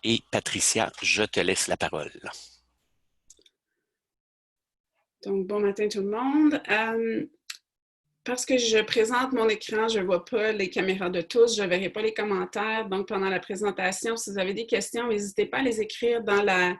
Et Patricia, je te laisse la parole. Donc, bon matin tout le monde. Parce que je présente mon écran, je ne vois pas les caméras de tous, je ne verrai pas les commentaires. Donc, pendant la présentation, si vous avez des questions, n'hésitez pas à les écrire dans la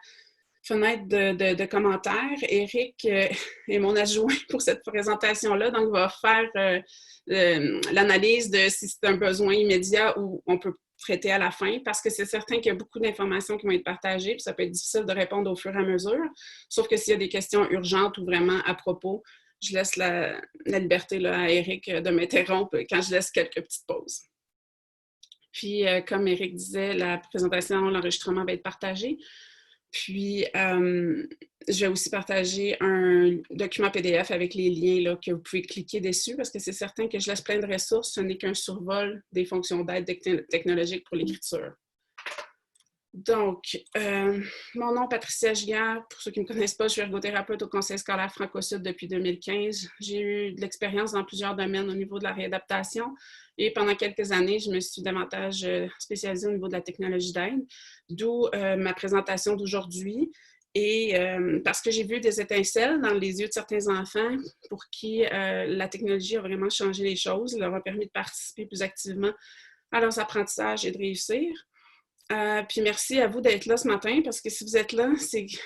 fenêtre de commentaires. Éric est mon adjoint pour cette présentation-là, donc va faire l'analyse de si c'est un besoin immédiat ou on peut traiter à la fin, parce que c'est certain qu'il y a beaucoup d'informations qui vont être partagées, puis ça peut être difficile de répondre au fur et à mesure, sauf que s'il y a des questions urgentes ou vraiment à propos, je laisse la liberté là, à Éric de m'interrompre quand je laisse quelques petites pauses. Puis, comme Éric disait, la présentation, l'enregistrement va être partagé. Puis, je vais aussi partager un document PDF avec les liens là, que vous pouvez cliquer dessus parce que c'est certain que je laisse plein de ressources. Ce n'est qu'un survol des fonctions d'aide technologique pour l'écriture. Donc, mon nom est Patricia Giguère. Pour ceux qui ne me connaissent pas, je suis ergothérapeute au Conseil scolaire Franco-Sud depuis 2015. J'ai eu de l'expérience dans plusieurs domaines au niveau de la réadaptation et pendant quelques années, je me suis davantage spécialisée au niveau de la technologie d'aide, d'où ma présentation d'aujourd'hui. Et parce que j'ai vu des étincelles dans les yeux de certains enfants pour qui la technologie a vraiment changé les choses, leur a permis de participer plus activement à leurs apprentissages et de réussir. Puis merci à vous d'être là ce matin, parce que si vous êtes là,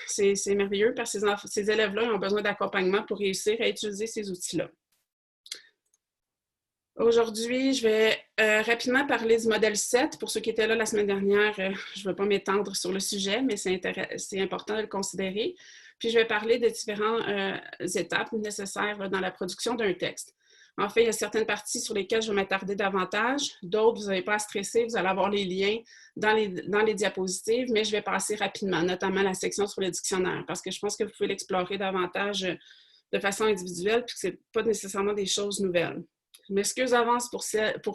c'est merveilleux, parce que ces élèves-là ont besoin d'accompagnement pour réussir à utiliser ces outils-là. Aujourd'hui, je vais rapidement parler du modèle 7. Pour ceux qui étaient là la semaine dernière, je ne vais pas m'étendre sur le sujet, mais c'est important de le considérer. Puis je vais parler des différentes étapes nécessaires dans la production d'un texte. En fait, il y a certaines parties sur lesquelles je vais m'attarder davantage. D'autres, vous n'avez pas à stresser, vous allez avoir les liens dans les diapositives, mais je vais passer rapidement, notamment la section sur le dictionnaire, parce que je pense que vous pouvez l'explorer davantage de façon individuelle, puis que ce n'est pas nécessairement des choses nouvelles. Je m'excuse d'avance pour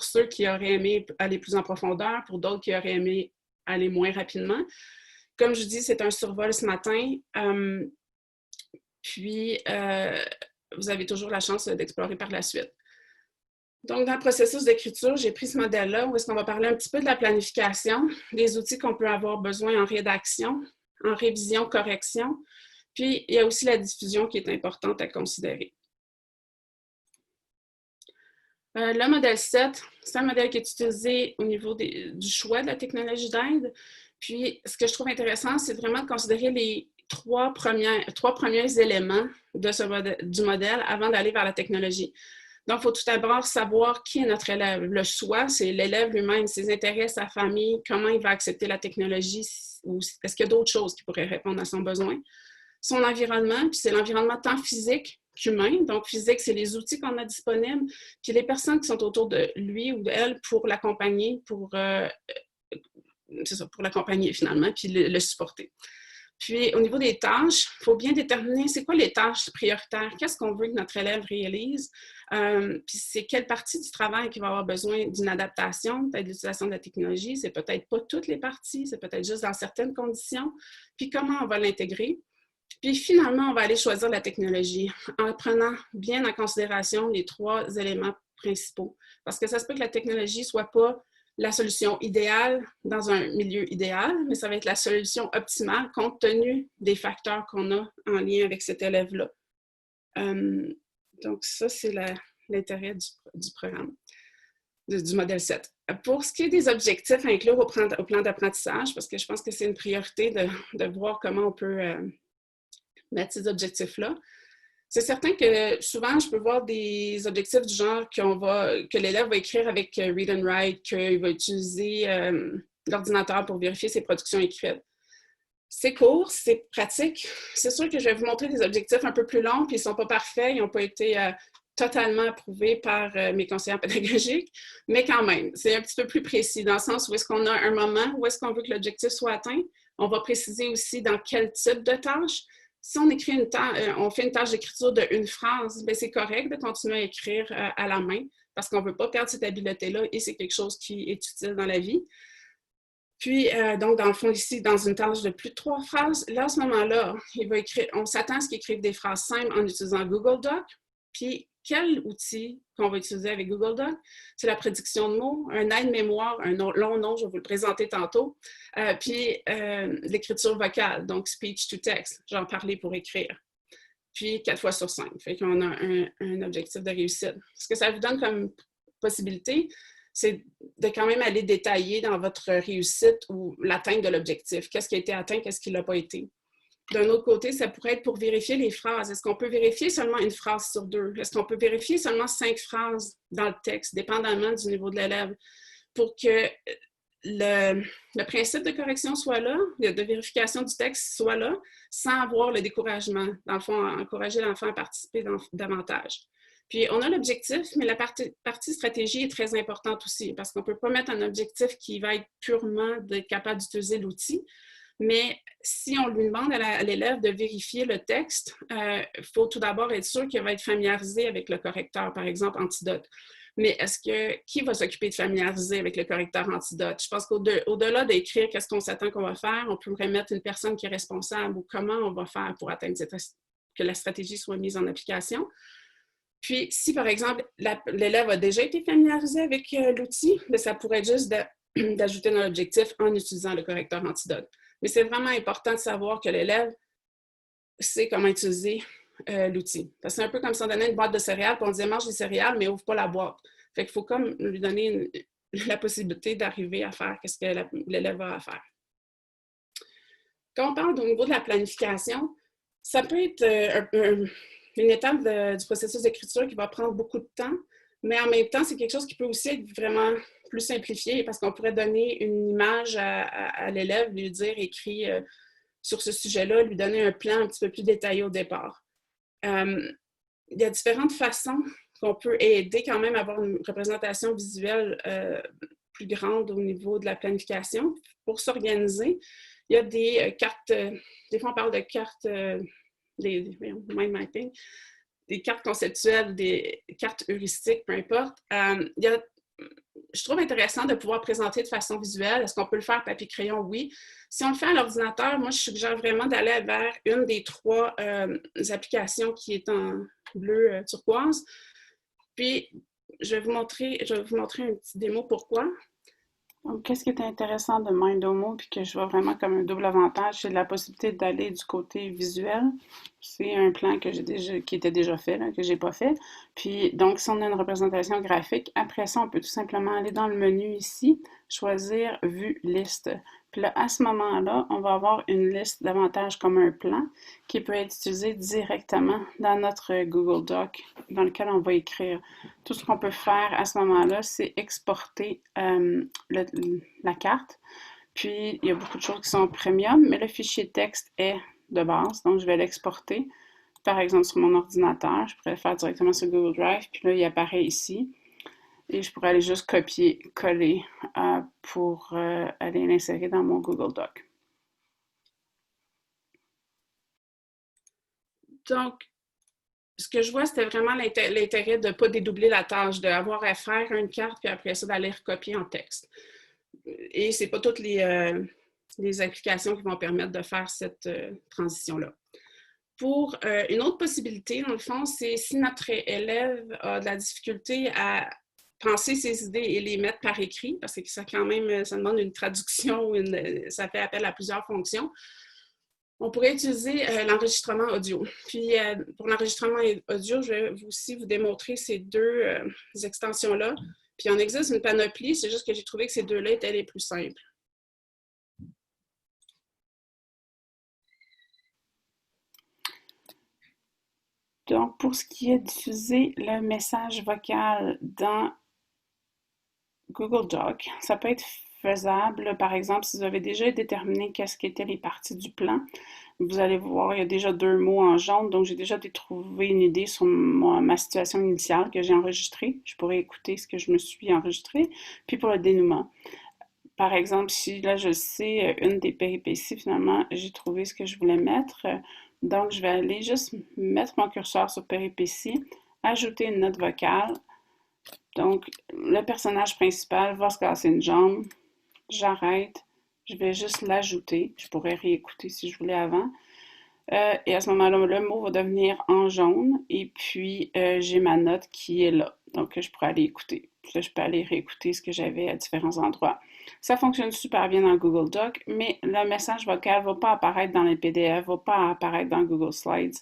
ceux qui auraient aimé aller plus en profondeur, pour d'autres qui auraient aimé aller moins rapidement. Comme je dis, c'est un survol ce matin. Vous avez toujours la chance d'explorer par la suite. Donc, dans le processus d'écriture, j'ai pris ce modèle-là où est-ce qu'on va parler un petit peu de la planification, des outils qu'on peut avoir besoin en rédaction, en révision, correction. Puis, il y a aussi la diffusion qui est importante à considérer. Le modèle 7, c'est un modèle qui est utilisé au niveau du choix de la technologie d'aide. Puis, ce que je trouve intéressant, c'est vraiment de considérer les trois premiers éléments du modèle avant d'aller vers la technologie. Donc, il faut tout d'abord savoir qui est notre élève. Le soi, c'est l'élève lui-même, ses intérêts, sa famille, comment il va accepter la technologie, ou est-ce qu'il y a d'autres choses qui pourraient répondre à son besoin. Son environnement, puis c'est l'environnement tant physique qu'humain. Donc, physique, c'est les outils qu'on a disponibles, puis les personnes qui sont autour de lui ou d'elle pour l'accompagner, pour l'accompagner finalement, puis le supporter. Puis, au niveau des tâches, il faut bien déterminer c'est quoi les tâches prioritaires, qu'est-ce qu'on veut que notre élève réalise, puis c'est quelle partie du travail qui va avoir besoin d'une adaptation, peut-être l'utilisation de la technologie, c'est peut-être pas toutes les parties, c'est peut-être juste dans certaines conditions, puis comment on va l'intégrer. Puis finalement, on va aller choisir la technologie en prenant bien en considération les trois éléments principaux. Parce que ça se peut que la technologie ne soit pas la solution idéale dans un milieu idéal, mais ça va être la solution optimale compte tenu des facteurs qu'on a en lien avec cet élève-là. Donc ça, c'est l'intérêt du programme, du modèle 7. Pour ce qui est des objectifs à inclure au plan d'apprentissage, parce que je pense que c'est une priorité de voir comment on peut mettre ces objectifs-là. C'est certain que souvent, je peux voir des objectifs du genre que l'élève va écrire avec Read and Write, qu'il va utiliser l'ordinateur pour vérifier ses productions écrites. C'est court, c'est pratique. C'est sûr que je vais vous montrer des objectifs un peu plus longs, puis ils ne sont pas parfaits, ils n'ont pas été totalement approuvés par mes conseillers pédagogiques, mais quand même, c'est un petit peu plus précis, dans le sens où est-ce qu'on a un moment, où est-ce qu'on veut que l'objectif soit atteint. On va préciser aussi dans quel type de tâche. Si on écrit on fait une tâche d'écriture d'une phrase, bien, c'est correct de continuer à écrire à la main parce qu'on ne veut pas perdre cette habileté-là et c'est quelque chose qui est utile dans la vie. Puis, donc, dans le fond, ici, dans une tâche de plus de 3 phrases, là, à ce moment-là, on s'attend à ce qu'il écrive des phrases simples en utilisant Google Doc. Puis, quel outil qu'on va utiliser avec Google Doc. C'est la prédiction de mots, un aide-mémoire, un long nom, je vais vous le présenter tantôt, puis l'écriture vocale, donc speech to text, genre parler pour écrire. Puis 4 fois sur 5. Fait qu'on a un objectif de réussite. Ce que ça vous donne comme possibilité, c'est de quand même aller détailler dans votre réussite ou l'atteinte de l'objectif. Qu'est-ce qui a été atteint, qu'est-ce qui ne l'a pas été. D'un autre côté, ça pourrait être pour vérifier les phrases. Est-ce qu'on peut vérifier seulement une phrase sur 2? Est-ce qu'on peut vérifier seulement 5 phrases dans le texte, dépendamment du niveau de l'élève, pour que le principe de correction soit là, de vérification du texte soit là, sans avoir le découragement. Dans le fond, encourager l'enfant à participer davantage. Puis, on a l'objectif, mais la partie stratégie est très importante aussi, parce qu'on ne peut pas mettre un objectif qui va être purement d'être capable d'utiliser l'outil. Mais si on lui demande à l'élève de vérifier le texte, il faut tout d'abord être sûr qu'il va être familiarisé avec le correcteur, par exemple, Antidote. Mais qui va s'occuper de familiariser avec le correcteur Antidote? Je pense qu'au-delà d'écrire qu'est-ce qu'on s'attend qu'on va faire, on pourrait mettre une personne qui est responsable ou comment on va faire pour atteindre que la stratégie soit mise en application. Puis, si, par exemple, l'élève a déjà été familiarisé avec l'outil, ça pourrait être juste d'ajouter dans l'objectif en utilisant le correcteur Antidote. Mais c'est vraiment important de savoir que l'élève sait comment utiliser l'outil. C'est un peu comme si on donnait une boîte de céréales, puis on disait « mange des céréales, mais ouvre pas la boîte ». Fait qu'il faut comme lui donner la possibilité d'arriver à faire ce que l'élève a à faire. Quand on parle au niveau de la planification, ça peut être une étape du processus d'écriture qui va prendre beaucoup de temps, mais en même temps, c'est quelque chose qui peut aussi être vraiment plus simplifié parce qu'on pourrait donner une image à l'élève, lui dire « écris sur ce sujet-là », lui donner un plan un petit peu plus détaillé au départ. Il y a différentes façons qu'on peut aider quand même à avoir une représentation visuelle plus grande au niveau de la planification. Pour s'organiser, il y a des cartes, des fois on parle de cartes, mind mapping, des cartes conceptuelles, des cartes heuristiques, peu importe. Je trouve intéressant de pouvoir présenter de façon visuelle. Est-ce qu'on peut le faire papier-crayon? Oui. Si on le fait à l'ordinateur, moi, je suggère vraiment d'aller vers une des 3 applications qui est en bleu turquoise. Puis, je vais vous montrer un petit démo pourquoi. Donc, qu'est-ce qui est intéressant de Mindomo, puis que je vois vraiment comme un double avantage, c'est la possibilité d'aller du côté visuel. C'est un plan que qui était déjà fait, là, que j'ai pas fait. Puis, donc, si on a une représentation graphique, après ça, on peut tout simplement aller dans le menu ici, choisir Vue liste. Puis là, à ce moment-là, on va avoir une liste davantage comme un plan qui peut être utilisé directement dans notre Google Doc, dans lequel on va écrire. Tout ce qu'on peut faire à ce moment-là, c'est exporter la carte. Puis, il y a beaucoup de choses qui sont premium, mais le fichier texte est de base, donc je vais l'exporter. Par exemple, sur mon ordinateur, je pourrais le faire directement sur Google Drive, puis là, il apparaît ici. Et je pourrais aller juste copier, coller pour aller l'insérer dans mon Google Doc. Donc, ce que je vois, c'était vraiment l'intérêt de ne pas dédoubler la tâche, d'avoir à faire une carte, puis après ça, d'aller recopier en texte. Et ce n'est pas toutes les applications qui vont permettre de faire cette transition-là. Pour une autre possibilité, dans le fond, c'est si notre élève a de la difficulté à penser ses idées et les mettre par écrit, parce que ça demande une traduction, ça fait appel à plusieurs fonctions. On pourrait utiliser l'enregistrement audio. Puis, pour l'enregistrement audio, je vais aussi vous démontrer ces 2 extensions-là. Puis, on existe une panoplie, c'est juste que j'ai trouvé que ces 2-là étaient les plus simples. Donc, pour ce qui est d'utiliser le message vocal dans Google Doc, ça peut être faisable. Par exemple, si vous avez déjà déterminé qu'est-ce qu'étaient les parties du plan, vous allez voir, il y a déjà 2 mots en jaune, donc j'ai déjà trouvé une idée sur ma situation initiale que j'ai enregistrée. Je pourrais écouter ce que je me suis enregistré. Puis pour le dénouement, par exemple, si là je sais une des péripéties, finalement, j'ai trouvé ce que je voulais mettre. Donc, je vais aller juste mettre mon curseur sur péripéties, ajouter une note vocale. Donc, le personnage principal va se casser une jambe. J'arrête. Je vais juste l'ajouter. Je pourrais réécouter si je voulais avant. Et à ce moment-là, le mot va devenir en jaune et puis j'ai ma note qui est là. Donc, je pourrais aller écouter. Puis là, je peux aller réécouter ce que j'avais à différents endroits. Ça fonctionne super bien dans Google Doc, mais le message vocal ne va pas apparaître dans les PDF, ne va pas apparaître dans Google Slides,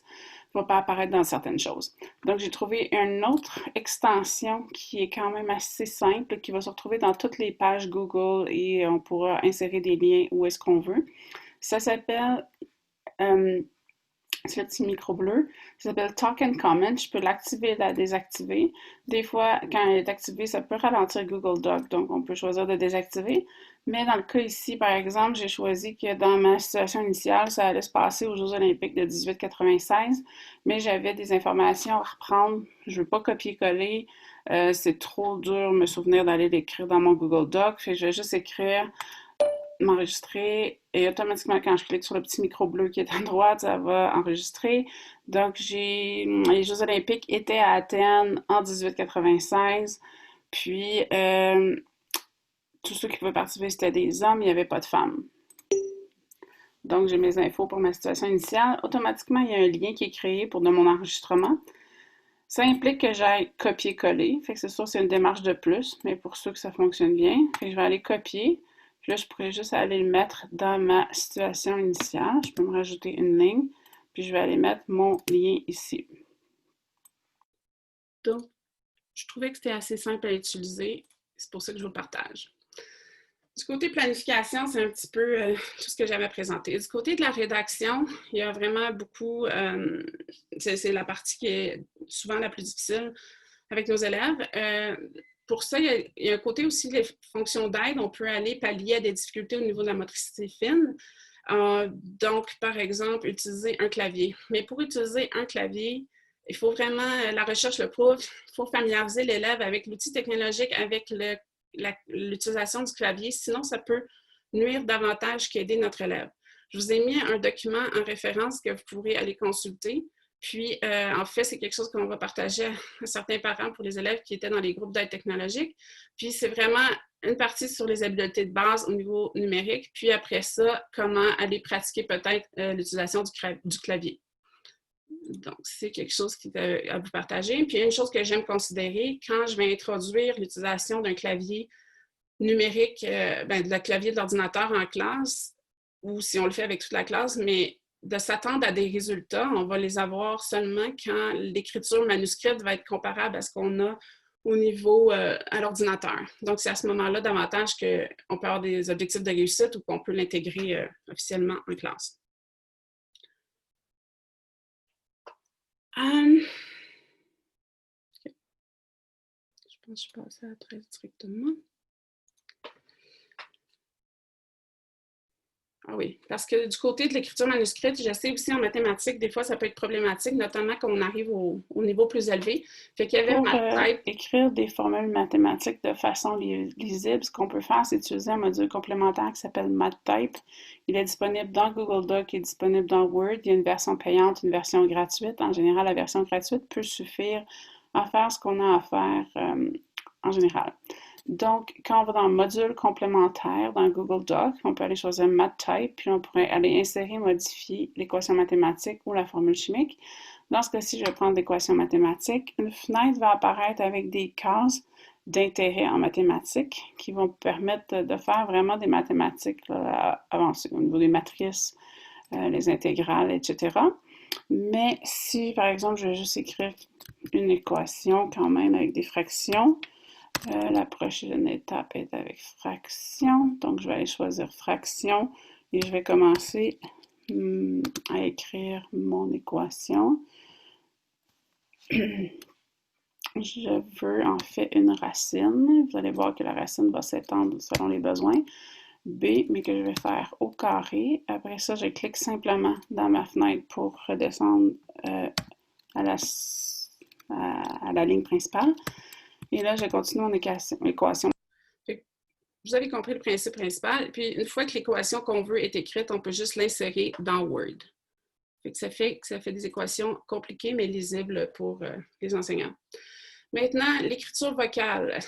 ne va pas apparaître dans certaines choses. Donc, j'ai trouvé une autre extension qui est quand même assez simple, qui va se retrouver dans toutes les pages Google et on pourra insérer des liens où est-ce qu'on veut. Ça s'appelle c'est le petit micro bleu. Ça s'appelle Talk and Comment. Je peux l'activer et la désactiver. Des fois, quand elle est activée, ça peut ralentir Google Doc, donc on peut choisir de désactiver. Mais dans le cas ici, par exemple, j'ai choisi que dans ma situation initiale, ça allait se passer aux Jeux olympiques de 1896, mais j'avais des informations à reprendre. Je ne veux pas copier-coller. C'est trop dur de me souvenir d'aller l'écrire dans mon Google Doc. Fait que je vais juste écrire m'enregistrer et automatiquement quand je clique sur le petit micro bleu qui est à droite, ça va enregistrer. Donc les Jeux olympiques étaient à Athènes en 1896. Puis tous ceux qui pouvaient participer c'était des hommes, il n'y avait pas de femmes. Donc j'ai mes infos pour ma situation initiale. Automatiquement, il y a un lien qui est créé pour de mon enregistrement. Ça implique que j'aille copier-coller. Fait que c'est sûr, c'est une démarche de plus, mais pour ceux que ça fonctionne bien, fait que je vais aller copier. Puis là, je pourrais juste aller le mettre dans ma situation initiale. Je peux me rajouter une ligne. Puis je vais aller mettre mon lien ici. Donc, je trouvais que c'était assez simple à utiliser. C'est pour ça que je vous le partage. Du côté planification, c'est un petit peu tout ce que j'avais présenté. Du côté de la rédaction, il y a vraiment beaucoup... c'est la partie qui est souvent la plus difficile avec nos élèves. Pour ça, il y a un côté aussi des fonctions d'aide. On peut aller pallier à des difficultés au niveau de la motricité fine. Donc, par exemple, utiliser un clavier. Mais pour utiliser un clavier, il faut vraiment, la recherche le prouve, il faut familiariser l'élève avec l'outil technologique, avec l'utilisation du clavier. Sinon, ça peut nuire davantage qu'aider notre élève. Je vous ai mis un document en référence que vous pourrez aller consulter. Puis, en fait, c'est quelque chose qu'on va partager à certains parents pour les élèves qui étaient dans les groupes d'aide technologique. Puis, c'est vraiment une partie sur les habiletés de base au niveau numérique. Puis, après ça, comment aller pratiquer peut-être l'utilisation du clavier. Donc, c'est quelque chose qui est à vous partager. Puis, une chose que j'aime considérer, quand je vais introduire l'utilisation d'un clavier numérique, de clavier de l'ordinateur en classe, ou si on le fait avec toute la classe, mais de s'attendre à des résultats, on va les avoir seulement quand l'écriture manuscrite va être comparable à ce qu'on a au niveau à l'ordinateur. Donc, c'est à ce moment-là davantage qu'on peut avoir des objectifs de réussite ou qu'on peut l'intégrer officiellement en classe. Je pense que je passe à très directement. Ah oui, parce que du côté de l'écriture manuscrite, je sais aussi en mathématiques, des fois, ça peut être problématique, notamment quand on arrive au niveau plus élevé. Fait qu'il y avait Pour écrire des formules mathématiques de façon lisible, ce qu'on peut faire, c'est utiliser un module complémentaire qui s'appelle MathType. Il est disponible dans Google Doc, il est disponible dans Word. Il y a une version payante, une version gratuite. En général, la version gratuite peut suffire à faire ce qu'on a à faire en général. Donc, quand on va dans le module complémentaire dans Google Doc, on peut aller choisir MathType, puis on pourrait aller insérer, modifier l'équation mathématique ou la formule chimique. Dans ce cas-ci, je vais prendre l'équation mathématique. Une fenêtre va apparaître avec des cases d'intérêt en mathématiques qui vont permettre de faire vraiment des mathématiques avancées au niveau des matrices, les intégrales, etc. Mais si, par exemple, je vais juste écrire une équation quand même avec des fractions, la prochaine étape est avec fraction. Donc, je vais aller choisir fraction et je vais commencer à écrire mon équation. Je veux en fait une racine. Vous allez voir que la racine va s'étendre selon les besoins. B, mais que je vais faire au carré. Après ça, je clique simplement dans ma fenêtre pour redescendre à la ligne principale. Et là, je continue mon équation. Vous avez compris le principe principal. Puis, une fois que l'équation qu'on veut est écrite, on peut juste l'insérer dans Word. Ça fait des équations compliquées, mais lisibles pour les enseignants. Maintenant, l'écriture vocale,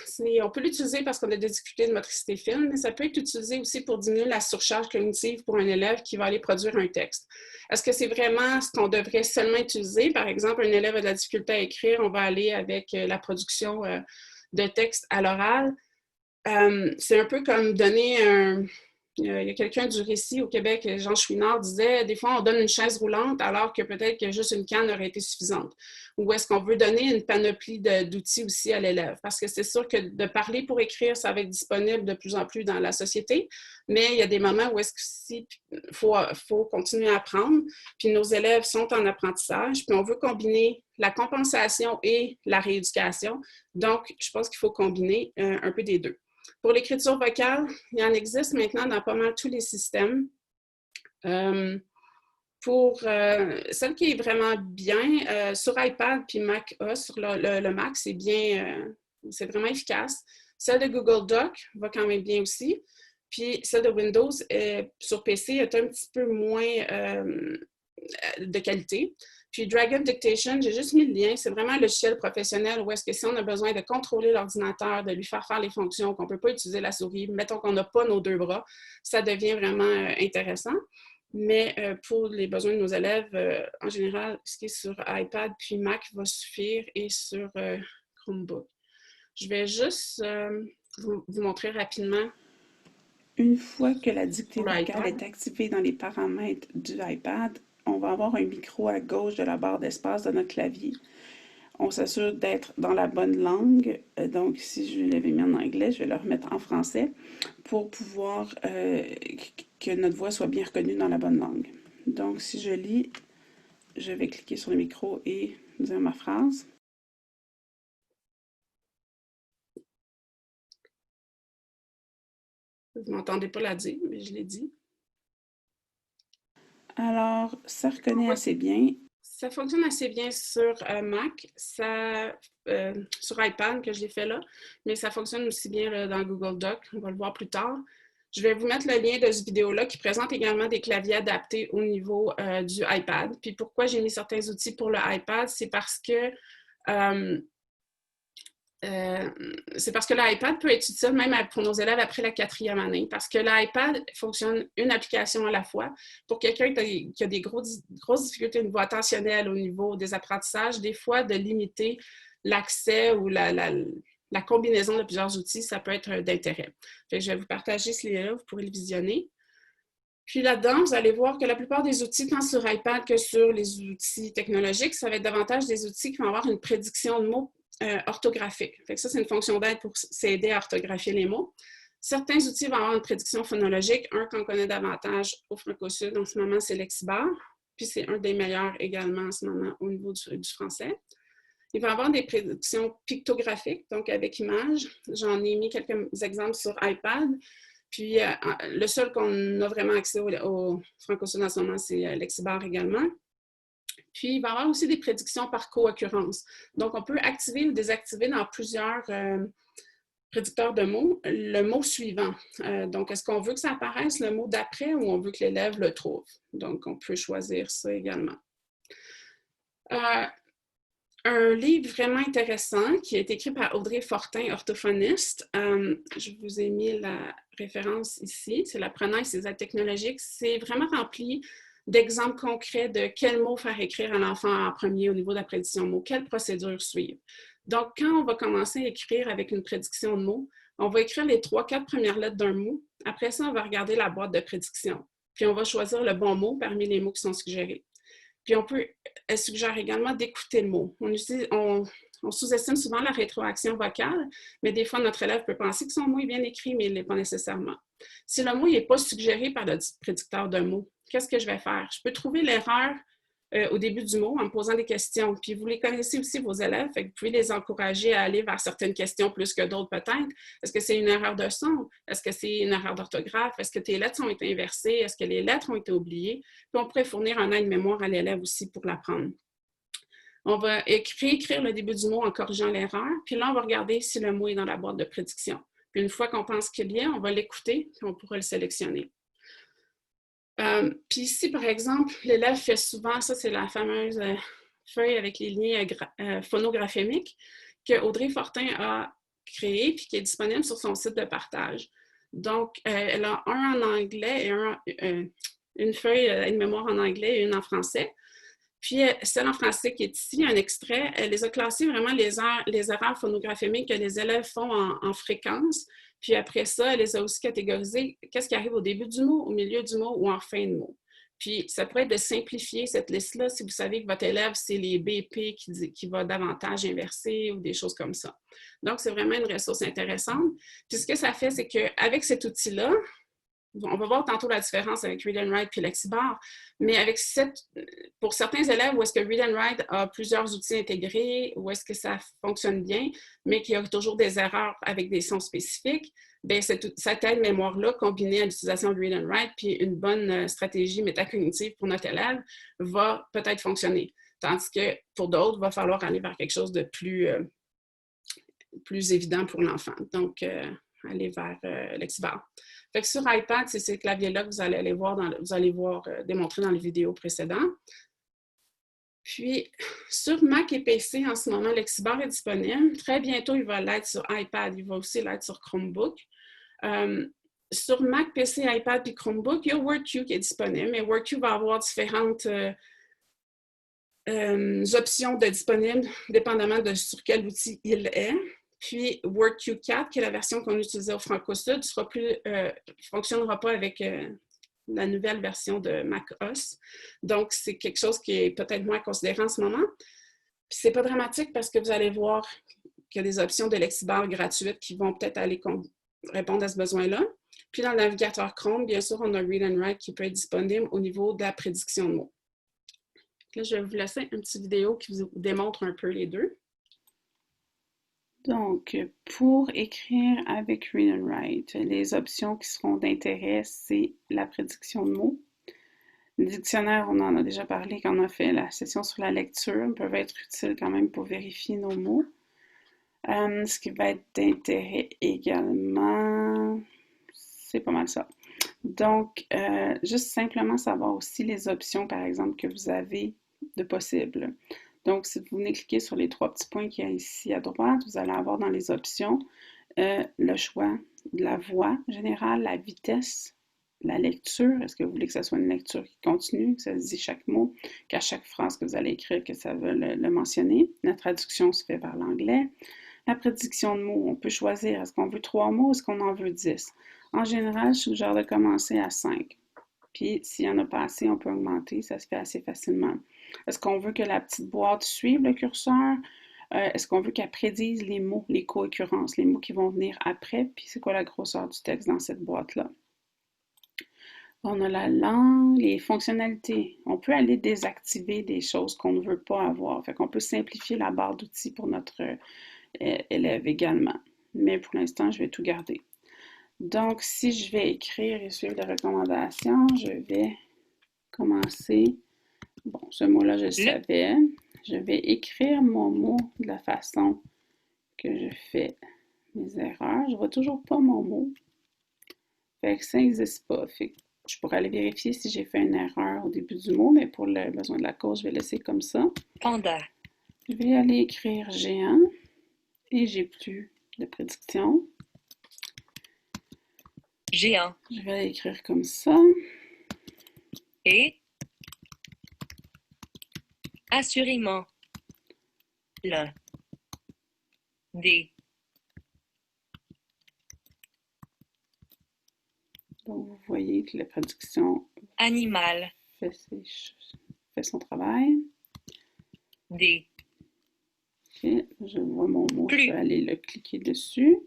on peut l'utiliser parce qu'on a des difficultés de motricité fine, mais ça peut être utilisé aussi pour diminuer la surcharge cognitive pour un élève qui va aller produire un texte. Est-ce que c'est vraiment ce qu'on devrait seulement utiliser? Par exemple, un élève a de la difficulté à écrire, on va aller avec la production de texte à l'oral. C'est un peu comme donner un... Il y a quelqu'un du récit au Québec, Jean Chouinard, disait « Des fois, on donne une chaise roulante alors que peut-être que juste une canne aurait été suffisante. » Ou est-ce qu'on veut donner une panoplie d'outils aussi à l'élève? Parce que c'est sûr que de parler pour écrire, ça va être disponible de plus en plus dans la société, mais il y a des moments où est-ce qu'il faut continuer à apprendre, puis nos élèves sont en apprentissage, puis on veut combiner la compensation et la rééducation. Donc, je pense qu'il faut combiner un peu des deux. Pour l'écriture vocale, il y en existe maintenant dans pas mal tous les systèmes. Pour celle qui est vraiment bien, sur iPad puis Mac OS, sur le Mac, c'est bien, c'est vraiment efficace. Celle de Google Doc va quand même bien aussi. Puis celle de Windows sur PC est un petit peu moins de qualité. Puis Dragon Dictation, j'ai juste mis le lien, c'est vraiment un logiciel professionnel où est-ce que si on a besoin de contrôler l'ordinateur, de lui faire les fonctions, qu'on ne peut pas utiliser la souris, mettons qu'on n'a pas nos deux bras, ça devient vraiment intéressant. Mais pour les besoins de nos élèves, en général, ce qui est sur iPad puis Mac va suffire et sur Chromebook. Je vais juste vous montrer rapidement. Une fois que la dictée vocale est activée dans les paramètres du iPad, on va avoir un micro à gauche de la barre d'espace de notre clavier. On s'assure d'être dans la bonne langue. Donc, si je l'avais mis en anglais, je vais le remettre en français pour pouvoir que notre voix soit bien reconnue dans la bonne langue. Donc, si je lis, je vais cliquer sur le micro et dire ma phrase. Vous ne m'entendez pas la dire, mais je l'ai dit. Alors, ça reconnaît assez bien. Ça fonctionne assez bien sur Mac, sur iPad que je l'ai fait là, mais ça fonctionne aussi bien là, dans Google Doc. On va le voir plus tard. Je vais vous mettre le lien de cette vidéo-là qui présente également des claviers adaptés au niveau du iPad. Puis pourquoi j'ai mis certains outils pour le iPad, c'est parce que l'iPad peut être utile même pour nos élèves après la 4e année, parce que l'iPad fonctionne une application à la fois. Pour quelqu'un qui a des grosses difficultés au niveau attentionnel, au niveau des apprentissages, des fois, de limiter l'accès ou la combinaison de plusieurs outils, ça peut être d'intérêt. Je vais vous partager ce lien-là, vous pourrez le visionner. Puis là-dedans, vous allez voir que la plupart des outils, tant sur iPad que sur les outils technologiques, ça va être davantage des outils qui vont avoir une prédiction de mots orthographique. Fait que ça, c'est une fonction d'aide pour s'aider à orthographier les mots. Certains outils vont avoir une prédiction phonologique. Un qu'on connaît davantage au Franco-Sud en ce moment, c'est Lexibar. Puis c'est un des meilleurs également en ce moment au niveau du français. Il va y avoir des prédictions pictographiques, donc avec images. J'en ai mis quelques exemples sur iPad. Puis le seul qu'on a vraiment accès au Franco-Sud en ce moment, c'est Lexibar également. Puis, il va y avoir aussi des prédictions par co-occurrence. Donc, on peut activer ou désactiver dans plusieurs prédicteurs de mots le mot suivant. Donc, est-ce qu'on veut que ça apparaisse le mot d'après ou on veut que l'élève le trouve? Donc, on peut choisir ça également. Un livre vraiment intéressant qui a été écrit par Audrey Fortin, orthophoniste. Je vous ai mis la référence ici. C'est L'apprenant et ses aides technologiques. C'est vraiment rempli d'exemples concrets de quels mots faire écrire à l'enfant en premier au niveau de la prédiction de mots, quelle procédure suivre. Donc, quand on va commencer à écrire avec une prédiction de mots, on va écrire les 3-4 premières lettres d'un mot. Après ça, on va regarder la boîte de prédiction. Puis, on va choisir le bon mot parmi les mots qui sont suggérés. Puis, elle suggère également d'écouter le mot. On sous-estime souvent la rétroaction vocale, mais des fois, notre élève peut penser que son mot est bien écrit, mais il ne l'est pas nécessairement. Si le mot n'est pas suggéré par le prédicteur de mots, qu'est-ce que je vais faire? Je peux trouver l'erreur au début du mot en me posant des questions. Puis vous les connaissez aussi, vos élèves, fait que vous pouvez les encourager à aller vers certaines questions plus que d'autres peut-être. Est-ce que c'est une erreur de son? Est-ce que c'est une erreur d'orthographe? Est-ce que tes lettres ont été inversées? Est-ce que les lettres ont été oubliées? Puis on pourrait fournir un aide-mémoire à l'élève aussi pour l'apprendre. On va réécrire le début du mot en corrigeant l'erreur. Puis là, on va regarder si le mot est dans la boîte de prédiction. Puis une fois qu'on pense qu'il y est, on va l'écouter, puis on pourra le sélectionner. Puis ici, par exemple, l'élève fait souvent, ça c'est la fameuse feuille avec les liens phonographémiques, que Audrey Fortin a créé puis qui est disponible sur son site de partage. Donc, elle a un en anglais et une feuille, une mémoire en anglais et une en français. Puis, celle en français qui est ici, un extrait, elle les a classées vraiment les erreurs phonographémiques que les élèves font en fréquence. Puis après ça, elle les a aussi catégorisées, qu'est-ce qui arrive au début du mot, au milieu du mot ou en fin de mot. Puis, ça pourrait être de simplifier cette liste-là si vous savez que votre élève, c'est les BP qui va davantage inverser ou des choses comme ça. Donc, c'est vraiment une ressource intéressante. Puis, ce que ça fait, c'est qu'avec cet outil-là, on va voir tantôt la différence avec Read and Write puis Lexibar, mais pour certains élèves où est-ce que Read and Write a plusieurs outils intégrés, où est-ce que ça fonctionne bien, mais qu'il y a toujours des erreurs avec des sons spécifiques, bien, cette aide-mémoire-là, combinée à l'utilisation de Read and Write puis une bonne stratégie métacognitive pour notre élève, va peut-être fonctionner. Tandis que pour d'autres, il va falloir aller vers quelque chose de plus évident pour l'enfant. Donc, aller vers Lexibar. Fait que sur iPad, c'est ces claviers-là que vous allez voir, démontrés dans les vidéos précédentes. Puis, sur Mac et PC, en ce moment, Lexibar est disponible. Très bientôt, il va l'être sur iPad. Il va aussi l'être sur Chromebook. Sur Mac, PC, iPad et Chromebook, il y a WordQ qui est disponible. Mais WordQ va avoir différentes options de disponibles, dépendamment de sur quel outil il est. Puis WordQ 4, qui est la version qu'on utilisait au Franco-Sud, ne fonctionnera pas avec la nouvelle version de macOS. Donc, c'est quelque chose qui est peut-être moins considéré en ce moment. Puis, c'est pas dramatique parce que vous allez voir qu'il y a des options de Lexibar gratuites qui vont peut-être aller répondre à ce besoin-là. Puis, dans le navigateur Chrome, bien sûr, on a Read and Write qui peut être disponible au niveau de la prédiction de mots. Là, je vais vous laisser une petite vidéo qui vous démontre un peu les deux. Donc, pour écrire avec Read and Write, les options qui seront d'intérêt, c'est la prédiction de mots. Le dictionnaire, on en a déjà parlé quand on a fait la session sur la lecture, peuvent être utiles quand même pour vérifier nos mots. Ce qui va être d'intérêt également, c'est pas mal ça. Donc, juste simplement savoir aussi les options, par exemple, que vous avez de possibles. Donc, si vous venez cliquer sur les trois petits points qu'il y a ici à droite, vous allez avoir dans les options le choix de la voix générale, la vitesse, la lecture. Est-ce que vous voulez que ce soit une lecture qui continue, que ça se dit chaque mot, qu'à chaque phrase que vous allez écrire, que ça veut le mentionner. La traduction se fait par l'anglais. La prédiction de mots, on peut choisir, est-ce qu'on veut 3 mots, est-ce qu'on en veut 10? En général, je suggère de commencer à 5. Puis, s'il n'y en a pas assez, on peut augmenter, ça se fait assez facilement. Est-ce qu'on veut que la petite boîte suive le curseur? Est-ce qu'on veut qu'elle prédise les mots, les co-occurrences, les mots qui vont venir après? Puis, c'est quoi la grosseur du texte dans cette boîte-là? On a la langue, les fonctionnalités. On peut aller désactiver des choses qu'on ne veut pas avoir. Fait qu'on peut simplifier la barre d'outils pour notre élève également. Mais pour l'instant, je vais tout garder. Donc, si je vais écrire et suivre les recommandations, je vais commencer. Bon, ce mot-là, je le savais. Je vais écrire mon mot de la façon que je fais mes erreurs. Je ne vois toujours pas mon mot. Fait que ça n'existe pas. Fait que je pourrais aller vérifier si j'ai fait une erreur au début du mot, mais pour le besoin de la cause, je vais laisser comme ça. Panda. Je vais aller écrire géant et j'ai plus de prédiction. Géant. Je vais aller écrire comme ça. Et assurément. Le. Des. Donc, vous voyez que la prédiction Animal. fait son travail. Des. Ok, je vois mon mot, Plus. je vais aller le cliquer dessus.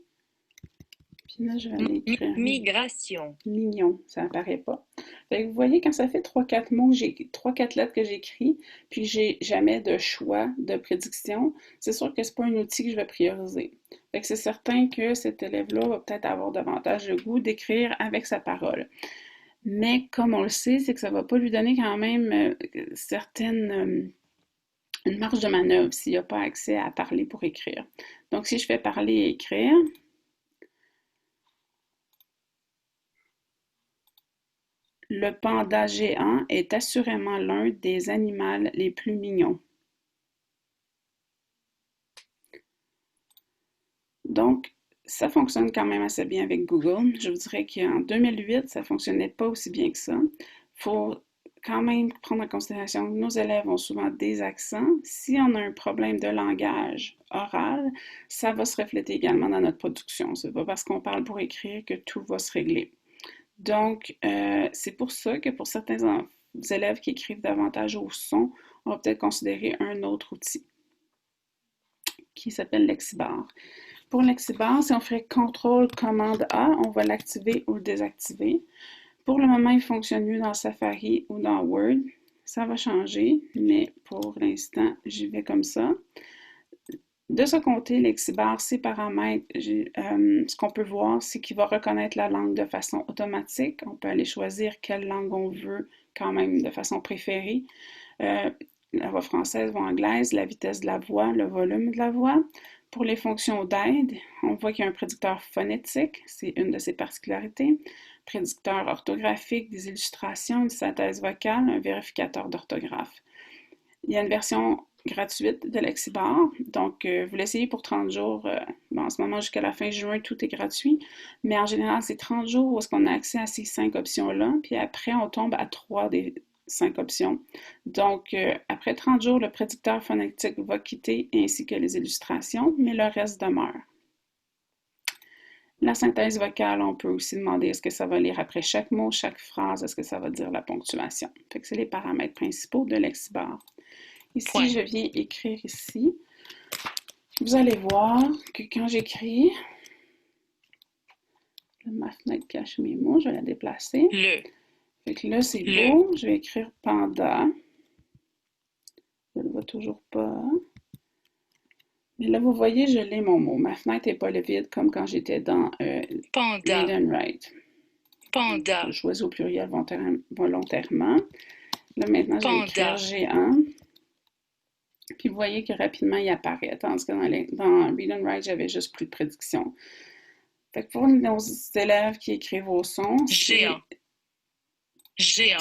Puis là, je vais aller écrire Migration. mignon, ça n'apparaît pas. Fait que vous voyez, quand ça fait 3-4 mots, 3-4 lettres que j'écris, puis j'ai jamais de choix de prédiction, c'est sûr que c'est pas un outil que je vais prioriser. Fait que c'est certain que cet élève-là va peut-être avoir davantage le goût d'écrire avec sa parole. Mais comme on le sait, c'est que ça va pas lui donner quand même une marge de manœuvre s'il n'a pas accès à parler pour écrire. Donc, si je fais parler et écrire, le panda géant est assurément l'un des animaux les plus mignons. Donc, ça fonctionne quand même assez bien avec Google. Je vous dirais qu'en 2008, ça ne fonctionnait pas aussi bien que ça. Il faut quand même prendre en considération que nos élèves ont souvent des accents. Si on a un problème de langage oral, ça va se refléter également dans notre production. Ce n'est pas parce qu'on parle pour écrire que tout va se régler. Donc, c'est pour ça que pour certains élèves qui écrivent davantage au son, on va peut-être considérer un autre outil qui s'appelle Lexibar. Pour Lexibar, si on ferait CTRL commande A, on va l'activer ou le désactiver. Pour le moment, il fonctionne mieux dans Safari ou dans Word. Ça va changer, mais pour l'instant, j'y vais comme ça. De ce côté, Lexibar, ses paramètres, ce qu'on peut voir, c'est qu'il va reconnaître la langue de façon automatique. On peut aller choisir quelle langue on veut quand même de façon préférée. La voix française, voix anglaise, la vitesse de la voix, le volume de la voix. Pour les fonctions d'aide, on voit qu'il y a un prédicteur phonétique, c'est une de ses particularités, prédicteur orthographique, des illustrations, une synthèse vocale, un vérificateur d'orthographe. Il y a une version gratuite de Lexibar, donc vous l'essayez pour 30 jours. Bon, en ce moment, jusqu'à la fin juin, tout est gratuit, mais en général, c'est 30 jours où est-ce qu'on a accès à ces 5 options-là, puis après, on tombe à 3 des 5 options. Donc, après 30 jours, le prédicteur phonétique va quitter ainsi que les illustrations, mais le reste demeure. La synthèse vocale, on peut aussi demander est-ce que ça va lire après chaque mot, chaque phrase, est-ce que ça va dire la ponctuation. Fait que c'est les paramètres principaux de Lexibar. Ici, je viens écrire ici. Vous allez voir que quand j'écris, ma fenêtre cache mes mots, je vais la déplacer. Fait que là, c'est beau. Je vais écrire panda. Je ne le vois toujours pas. Mais là, vous voyez, je l'ai mon mot. Ma fenêtre n'est pas vide comme quand j'étais dans Panda. Read and Write. Panda. Je choisis au pluriel volontairement. Là, maintenant, je vais écrire géant. Puis vous voyez que rapidement, il apparaît. Tandis que dans Read and Write, j'avais juste plus de prédiction. Fait que pour nos élèves qui écrivent au son, c'est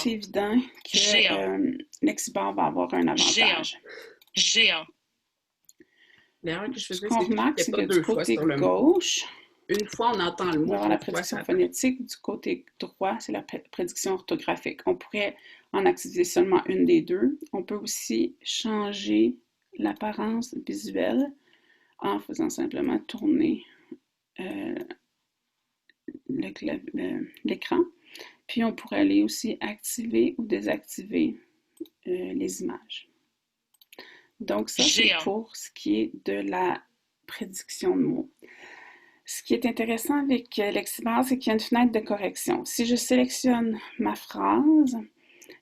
évident que Lexibar va avoir un avantage. Géant. D'ailleurs, je Ce qu'on remarque, c'est que du côté gauche, une fois on entend le mot, on va avoir la prédiction phonétique. Du côté droit, c'est la prédiction orthographique. On pourrait en activer seulement une des deux. On peut aussi changer l'apparence visuelle en faisant simplement tourner l'écran. Puis on pourrait aller aussi activer ou désactiver les images. Donc ça, c'est pour ce qui est de la prédiction de mots. Ce qui est intéressant avec Lexibar, c'est qu'il y a une fenêtre de correction. Si je sélectionne ma phrase,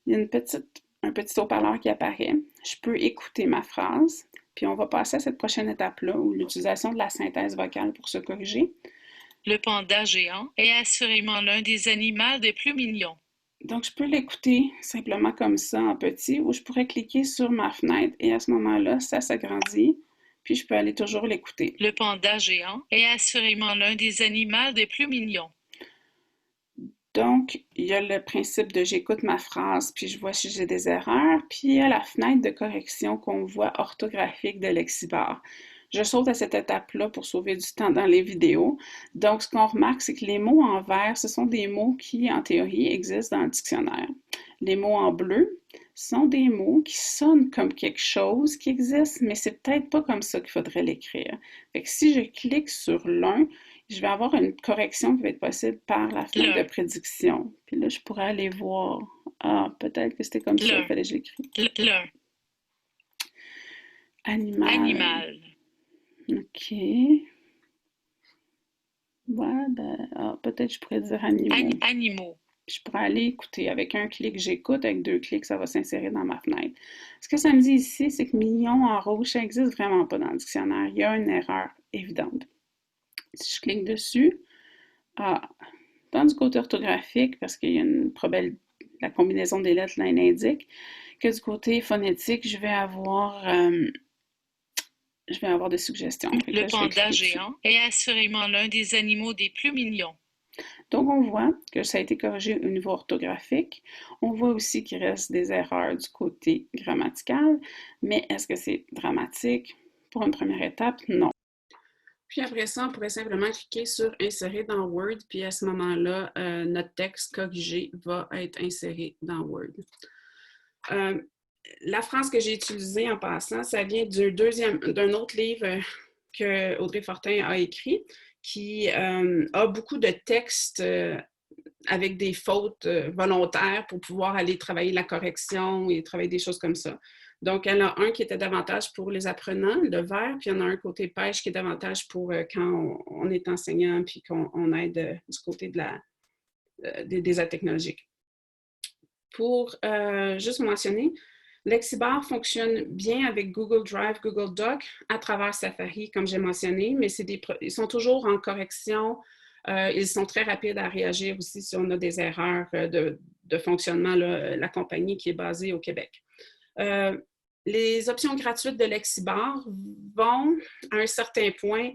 il y a un petit haut-parleur qui apparaît. Je peux écouter ma phrase, puis on va passer à cette prochaine étape-là, où l'utilisation de la synthèse vocale pour se corriger. Le panda géant est assurément l'un des animaux les plus mignons. Donc, je peux l'écouter simplement comme ça en petit, ou je pourrais cliquer sur ma fenêtre et à ce moment-là, ça s'agrandit, puis je peux aller toujours l'écouter. Le panda géant est assurément l'un des animaux les plus mignons. Donc, il y a le principe de j'écoute ma phrase, puis je vois si j'ai des erreurs, puis il y a la fenêtre de correction qu'on voit orthographique de Lexibar. Je saute à cette étape-là pour sauver du temps dans les vidéos. Donc, ce qu'on remarque, c'est que les mots en vert, ce sont des mots qui, en théorie, existent dans le dictionnaire. Les mots en bleu sont des mots qui sonnent comme quelque chose qui existe, mais c'est peut-être pas comme ça qu'il faudrait l'écrire. Fait que si je clique sur l'un, je vais avoir une correction qui va être possible par la fenêtre de prédiction. Puis là, je pourrais aller voir. Ah, peut-être que c'était comme ça qu'il fallait que je l'écrive. Animal. OK. Ouais, peut-être je pourrais dire animaux. Je pourrais aller écouter. Avec un clic, j'écoute. Avec 2 clics, ça va s'insérer dans ma fenêtre. Ce que ça me dit ici, c'est que mignon en rouge, ça n'existe vraiment pas dans le dictionnaire. Il y a une erreur évidente. Si je clique dessus, dans du côté orthographique, parce qu'il y a la combinaison des lettres là, indique, que du côté phonétique, je vais avoir des suggestions. Le panda géant est assurément l'un des animaux des plus mignons. Donc, on voit que ça a été corrigé au niveau orthographique. On voit aussi qu'il reste des erreurs du côté grammatical. Mais est-ce que c'est dramatique? Pour une première étape, non. Puis après ça, on pourrait simplement cliquer sur « Insérer dans Word », puis à ce moment-là, notre texte corrigé va être inséré dans Word. La phrase que j'ai utilisée en passant, ça vient d'un autre livre que Audrey Fortin a écrit, qui a beaucoup de textes avec des fautes volontaires pour pouvoir aller travailler la correction et travailler des choses comme ça. Donc, elle a un qui était davantage pour les apprenants, le vert, puis il y en a un côté pêche qui est davantage pour quand on est enseignant puis qu'on aide du côté des aides technologiques. Pour juste mentionner, Lexibar fonctionne bien avec Google Drive, Google Doc à travers Safari, comme j'ai mentionné, mais ils sont toujours en correction. Ils sont très rapides à réagir aussi si on a des erreurs de fonctionnement, là, la compagnie qui est basée au Québec. Les options gratuites de Lexibar vont, à un certain point,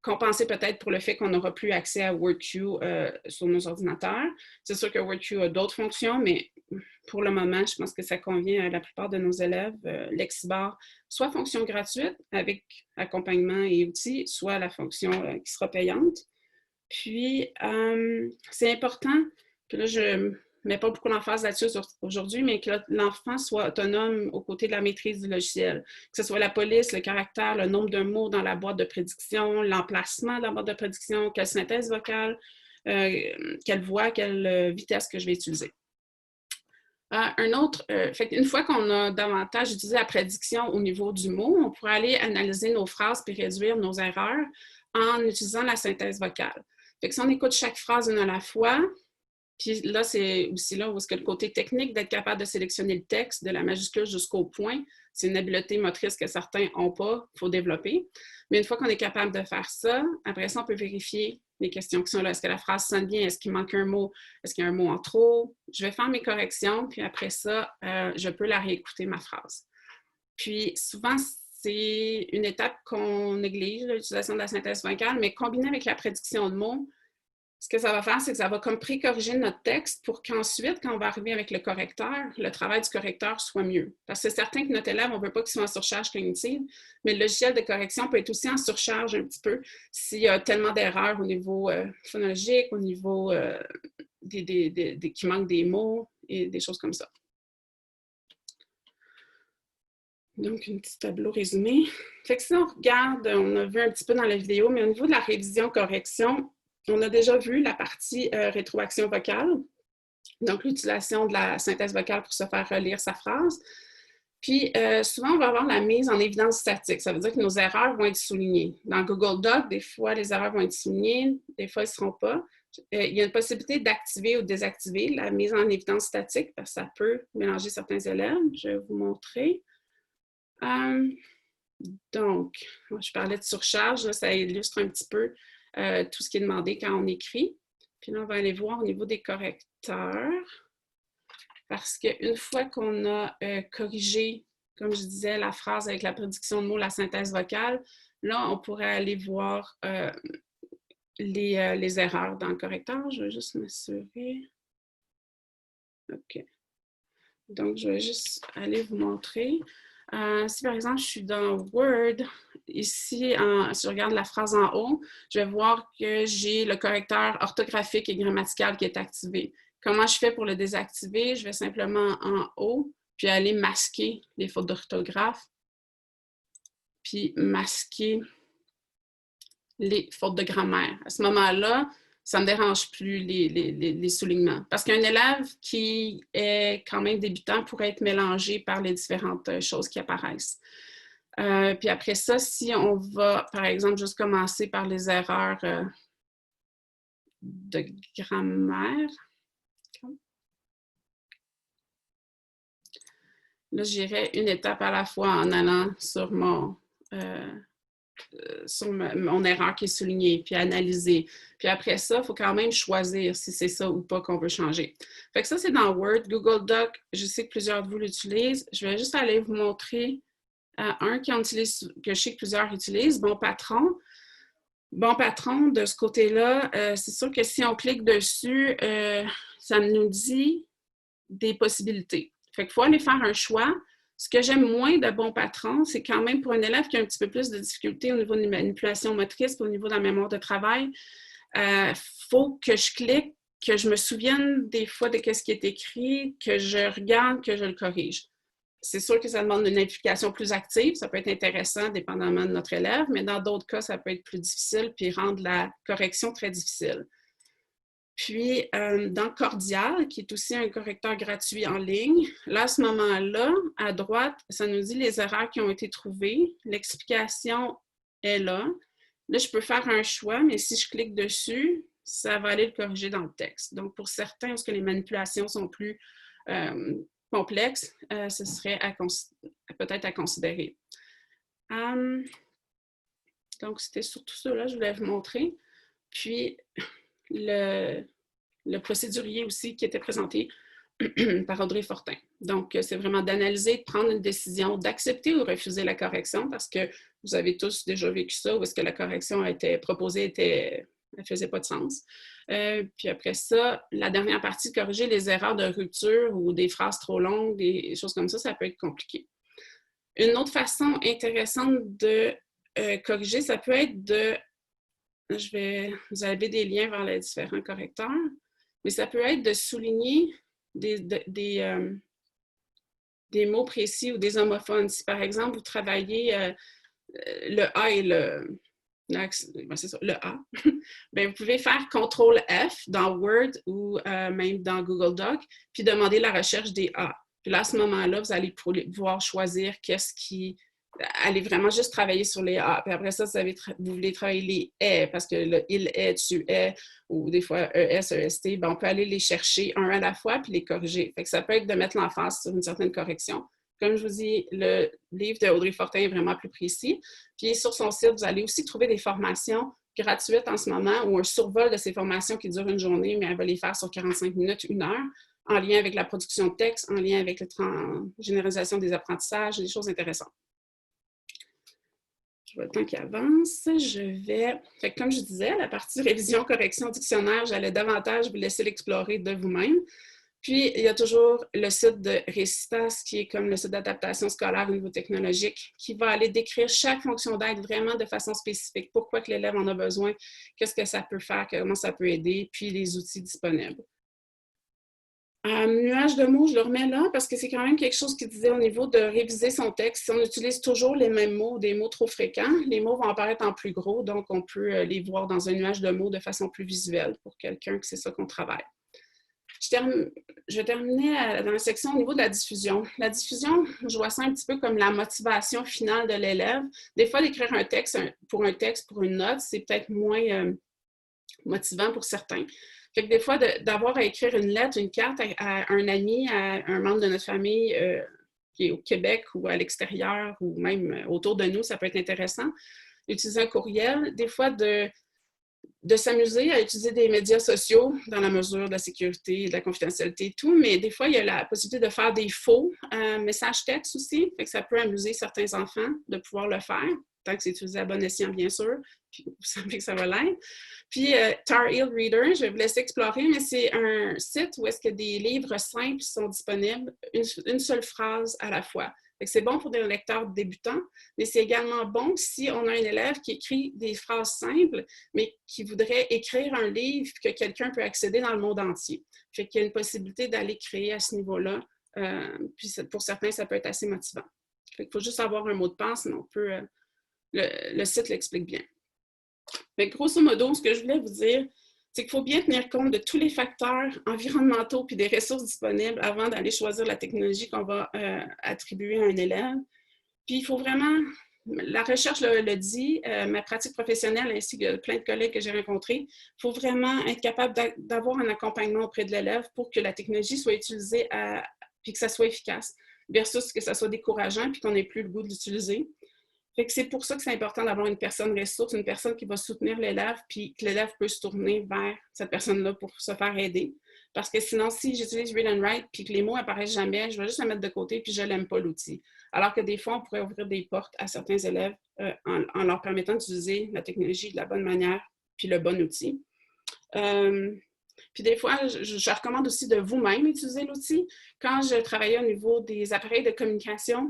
compenser peut-être pour le fait qu'on n'aura plus accès à WordQ sur nos ordinateurs. C'est sûr que WordQ a d'autres fonctions, mais pour le moment, je pense que ça convient à la plupart de nos élèves. Lexibar, soit fonction gratuite avec accompagnement et outils, soit la fonction qui sera payante. Puis, c'est important que là, je ne mets pas beaucoup d'emphase là-dessus aujourd'hui, mais que l'enfant soit autonome aux côtés de la maîtrise du logiciel. Que ce soit la police, le caractère, le nombre de mots dans la boîte de prédiction, l'emplacement de la boîte de prédiction, quelle synthèse vocale, quelle voix, quelle vitesse que je vais utiliser. Une fois qu'on a davantage utilisé la prédiction au niveau du mot, on pourrait aller analyser nos phrases puis réduire nos erreurs en utilisant la synthèse vocale. Fait que si on écoute chaque phrase une à la fois, puis là, c'est aussi là où est-ce que le côté technique d'être capable de sélectionner le texte de la majuscule jusqu'au point, c'est une habileté motrice que certains n'ont pas, il faut développer. Mais une fois qu'on est capable de faire ça, après ça, on peut vérifier les questions qui sont là. Est-ce que la phrase sonne bien? Est-ce qu'il manque un mot? Est-ce qu'il y a un mot en trop? Je vais faire mes corrections, puis après ça, je peux la réécouter, ma phrase. Puis souvent, c'est une étape qu'on néglige, l'utilisation de la synthèse vocale, mais combinée avec la prédiction de mots, ce que ça va faire, c'est que ça va comme pré-corriger notre texte pour qu'ensuite, quand on va arriver avec le correcteur, le travail du correcteur soit mieux. Parce que c'est certain que notre élève, on ne veut pas qu'il soit en surcharge cognitive, mais le logiciel de correction peut être aussi en surcharge un petit peu s'il y a tellement d'erreurs au niveau phonologique, au niveau qui manque des mots et des choses comme ça. Donc, un petit tableau résumé. Fait que si on regarde, on a vu un petit peu dans la vidéo, mais au niveau de la révision-correction, on a déjà vu la partie rétroaction vocale, donc l'utilisation de la synthèse vocale pour se faire relire sa phrase. Puis, souvent, on va avoir la mise en évidence statique. Ça veut dire que nos erreurs vont être soulignées. Dans Google Doc, des fois, les erreurs vont être soulignées, des fois, elles ne seront pas. Il y a une possibilité d'activer ou de désactiver la mise en évidence statique, parce que ça peut mélanger certains élèves. Je vais vous montrer. Donc, je parlais de surcharge, là, ça illustre un petit peu tout ce qui est demandé quand on écrit. Puis là, on va aller voir au niveau des correcteurs. Parce qu'une fois qu'on a corrigé, comme je disais, la phrase avec la prédiction de mots, la synthèse vocale, là, on pourrait aller voir les erreurs dans le correcteur. Je vais juste m'assurer. OK. Donc, je vais juste aller vous montrer. Si par exemple, je suis dans Word, ici, si je regarde la phrase en haut, je vais voir que j'ai le correcteur orthographique et grammatical qui est activé. Comment je fais pour le désactiver? Je vais simplement en haut, puis aller masquer les fautes d'orthographe, puis masquer les fautes de grammaire. À ce moment-là, ça ne me dérange plus les soulignements. Parce qu'un élève qui est quand même débutant pourrait être mélangé par les différentes choses qui apparaissent. Puis après ça, si on va, par exemple, juste commencer par les erreurs de grammaire, là, j'irai une étape à la fois en allant sur mon erreur qui est soulignée, puis analyser. Puis après ça, il faut quand même choisir si c'est ça ou pas qu'on veut changer. Fait que ça, c'est dans Word. Google Doc, je sais que plusieurs de vous l'utilisent. Je vais juste aller vous montrer un que je sais que plusieurs utilisent, Bon Patron. Bon Patron, de ce côté-là, c'est sûr que si on clique dessus, ça nous dit des possibilités. Fait qu'il faut aller faire un choix. Ce que j'aime moins de Bon Patron, c'est quand même pour un élève qui a un petit peu plus de difficultés au niveau de manipulation motrice, au niveau de la mémoire de travail, faut que je clique, que je me souvienne des fois de ce qui est écrit, que je regarde, que je le corrige. C'est sûr que ça demande une implication plus active. Ça peut être intéressant dépendamment de notre élève, mais dans d'autres cas, ça peut être plus difficile puis rendre la correction très difficile. Puis, dans Cordial, qui est aussi un correcteur gratuit en ligne, là, à ce moment-là, à droite, ça nous dit les erreurs qui ont été trouvées. L'explication est là. Là, je peux faire un choix, mais si je clique dessus, ça va aller le corriger dans le texte. Donc, pour certains, parce que les manipulations sont plus complexes, ce serait peut-être à considérer. Donc, c'était surtout ça, là, je voulais vous montrer. Puis, le procédurier aussi qui était présenté par Audrey Fortin. Donc, c'est vraiment d'analyser, de prendre une décision, d'accepter ou refuser la correction, parce que vous avez tous déjà vécu ça, où est-ce que la correction a été proposée, elle ne faisait pas de sens. Puis après ça, la dernière partie, corriger les erreurs de rupture ou des phrases trop longues, des choses comme ça peut être compliqué. Une autre façon intéressante de corriger, ça peut être de... Vous avez des liens vers les différents correcteurs, mais ça peut être de souligner des mots précis ou des homophones. Si, par exemple, vous travaillez le A et le A, bien, vous pouvez faire CTRL-F dans Word ou même dans Google Doc, puis demander la recherche des A. Puis là, à ce moment-là, vous allez pouvoir choisir allez vraiment juste travailler sur les A. Puis après ça, vous voulez travailler les « parce que le « il est »,« tu es » ou des fois « ES »,« EST », ben on peut aller les chercher un à la fois puis les corriger. Fait que ça peut être de mettre l'emphase sur une certaine correction. Comme je vous dis, le livre de Audrey Fortin est vraiment plus précis. Puis sur son site, vous allez aussi trouver des formations gratuites en ce moment ou un survol de ces formations qui durent une journée, mais elle va les faire sur 45 minutes, 1 heure, en lien avec la production de texte, en lien avec la généralisation des apprentissages, des choses intéressantes. Je vois le temps qui avance. Fait que comme je disais, la partie révision, correction, dictionnaire, j'allais davantage vous laisser l'explorer de vous-même. Puis, il y a toujours le site de Récitas, qui est comme le site d'adaptation scolaire au niveau technologique, qui va aller décrire chaque fonction d'aide vraiment de façon spécifique. Pourquoi que l'élève en a besoin, qu'est-ce que ça peut faire, comment ça peut aider, puis les outils disponibles. Nuage de mots, je le remets là parce que c'est quand même quelque chose qui disait au niveau de réviser son texte. Si on utilise toujours les mêmes mots, des mots trop fréquents, les mots vont apparaître en plus gros, donc on peut les voir dans un nuage de mots de façon plus visuelle pour quelqu'un que c'est ça qu'on travaille. Je vais terminer dans la section au niveau de la diffusion. La diffusion, je vois ça un petit peu comme la motivation finale de l'élève. Des fois, d'écrire un texte, pour une note, c'est peut-être moins motivant pour certains. Fait que des fois, d'avoir à écrire une lettre, une carte à un ami, à un membre de notre famille qui est au Québec ou à l'extérieur ou même autour de nous, ça peut être intéressant. Utiliser un courriel, des fois de s'amuser à utiliser des médias sociaux dans la mesure de la sécurité, de la confidentialité et tout, mais des fois, il y a la possibilité de faire des faux messages textes aussi, fait que ça peut amuser certains enfants de pouvoir le faire, tant que c'est utilisé à bon escient, bien sûr, puis vous savez que ça va l'être. Puis Tar Heel Reader, je vais vous laisser explorer, mais c'est un site où est-ce que des livres simples sont disponibles, une seule phrase à la fois. C'est bon pour des lecteurs débutants, mais c'est également bon si on a un élève qui écrit des phrases simples, mais qui voudrait écrire un livre que quelqu'un peut accéder dans le monde entier. Fait qu'il y a une possibilité d'aller créer à ce niveau-là. Puis pour certains, ça peut être assez motivant. Fait qu'il faut juste avoir un mot de passe, mais on peut, le site l'explique bien. Fait que grosso modo, ce que je voulais vous dire, c'est qu'il faut bien tenir compte de tous les facteurs environnementaux puis des ressources disponibles avant d'aller choisir la technologie qu'on va attribuer à un élève. Puis il faut vraiment, la recherche le dit, ma pratique professionnelle ainsi que plein de collègues que j'ai rencontrés, il faut vraiment être capable d'avoir un accompagnement auprès de l'élève pour que la technologie soit utilisée puis que ça soit efficace, versus que ça soit décourageant puis qu'on n'ait plus le goût de l'utiliser. Fait que c'est pour ça que c'est important d'avoir une personne ressource, une personne qui va soutenir l'élève, puis que l'élève peut se tourner vers cette personne-là pour se faire aider. Parce que sinon, si j'utilise Read and Write, puis que les mots apparaissent jamais, je vais juste la mettre de côté, puis je n'aime pas l'outil. Alors que des fois, on pourrait ouvrir des portes à certains élèves en leur permettant d'utiliser la technologie de la bonne manière, puis le bon outil. Puis des fois, je recommande aussi de vous-même utiliser l'outil. Quand je travaillais au niveau des appareils de communication,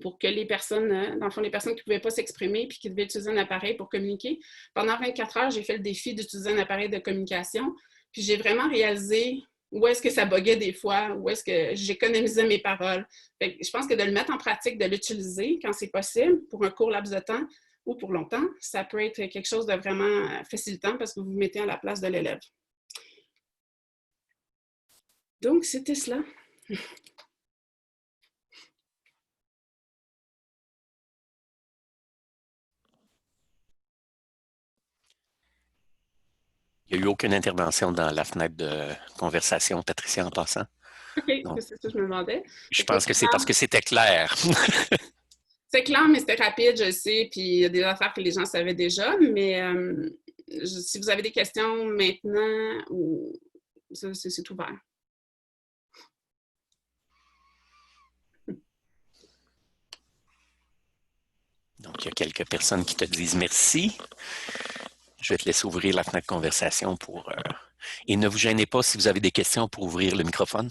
pour que les personnes, dans le fond, les personnes qui ne pouvaient pas s'exprimer puis qui devaient utiliser un appareil pour communiquer, pendant 24 heures, j'ai fait le défi d'utiliser un appareil de communication. Puis j'ai vraiment réalisé où est-ce que ça buguait des fois, où est-ce que j'économisais mes paroles. Fait que je pense que de le mettre en pratique, de l'utiliser quand c'est possible, pour un court laps de temps ou pour longtemps, ça peut être quelque chose de vraiment facilitant parce que vous vous mettez à la place de l'élève. Donc, c'était cela. Il n'y a eu aucune intervention dans la fenêtre de conversation, Patricia, en passant. OK, c'est ça que je me demandais. Je pense que c'est parce que c'était clair. C'est clair, mais c'était rapide, je sais, puis il y a des affaires que les gens savaient déjà, mais si vous avez des questions maintenant, c'est ouvert. Donc, il y a quelques personnes qui te disent merci. Je vais te laisser ouvrir la fenêtre de conversation pour... Et ne vous gênez pas si vous avez des questions pour ouvrir le microphone.